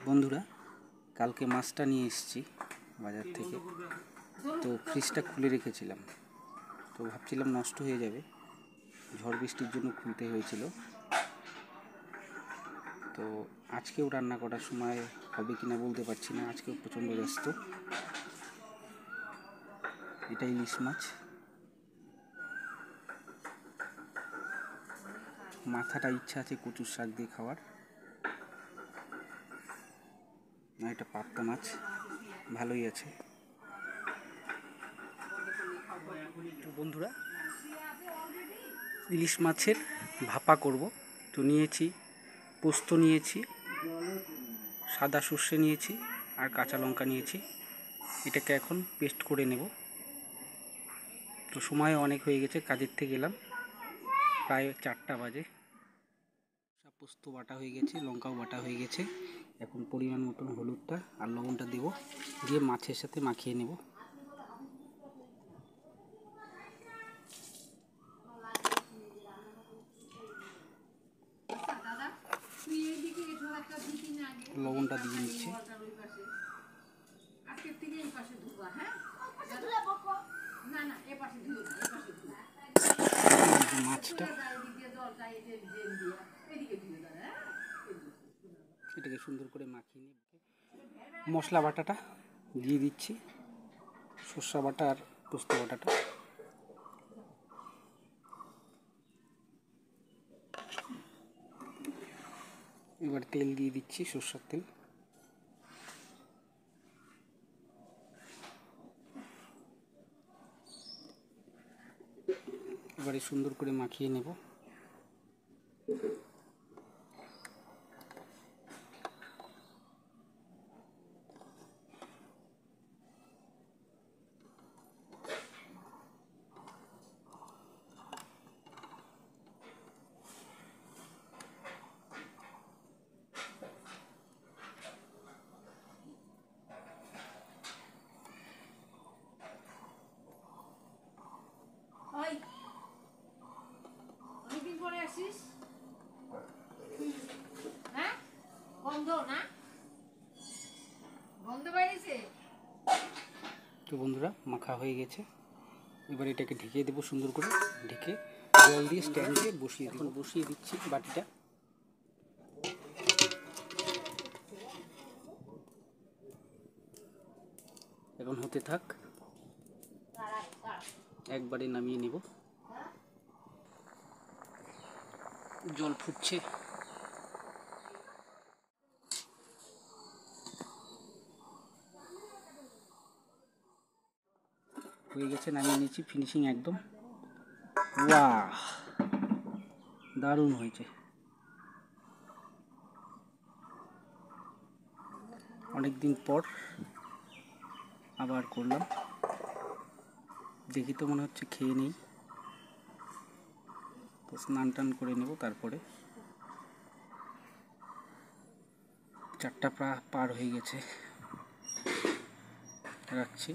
বন্ধুরা, কালকে মাছটা নিয়ে এসেছি বাজার থেকে। তো ফ্রিজটা খুলে রেখেছিলাম, তো ভাবছিলাম নষ্ট হয়ে যাবে, ঝড় বৃষ্টির জন্য খুলতে হয়েছিল। তো আজকেও রান্না করার সময় হবে কিনা বলতে পারছি না, আজকেও প্রচণ্ড ব্যস্ত। এটা ইলিশ মাছ, মাথাটা ইচ্ছা আছে কচুর শাক দিয়ে খাওয়ার। না, এটা পাবদা মাছ, ভালোই আছে। তো বন্ধুরা, ইলিশ মাছের ভাপা করব। তো নিয়েছি পোস্ত, নিয়েছি সাদা সর্ষে, নিয়েছি আর কাঁচা লঙ্কা নিয়েছি। এটাকে এখন পেস্ট করে নেব। তো সময় অনেক হয়ে গেছে, কাজের থেকে এলাম প্রায় 4টা বাজে। সব পোস্ত বাটা হয়ে গেছে, লঙ্কাও বাটা হয়ে গেছে। এখন পরিমাণ মতন হলুদটা আর লবণটা দেব, দিয়ে মাছের সাথে মাখিয়ে নেব। লবণটা দিয়ে নিচ্ছে। মাছটা এটাকে সুন্দর করে মাখিয়ে নিয়ে মশলা বাটাটা দিয়ে দিচ্ছি, সর্ষে বাটা আর পোস্ত বাটাটা। এবার তেল দিয়ে দিচ্ছি, সর্ষের তেল। এবারে সুন্দর করে মাখিয়ে নেব। তো বন্ধুরা, মাখা হয়ে গেছে। এবার এটাকে ঢেকে দেবো, সুন্দর করে ঢেকে জল দিয়ে স্ট্যান্ডে বসিয়ে দিচ্ছি বাটিটা। এখন হতে থাক, একবারে নামিয়ে নেব। জল ফুটছে। হয়ে গেছে, নামিয়ে নিয়েছি, ফিনিশিং একদম। বাহ, দারুণ হয়েছে। অনেকদিন পর আবার করলাম, দেখি তো মনে হচ্ছে খেয়ে নেই। তো স্নান টান করে নেব, তারপরে 4টা পার হয়ে গেছে, রাখছি।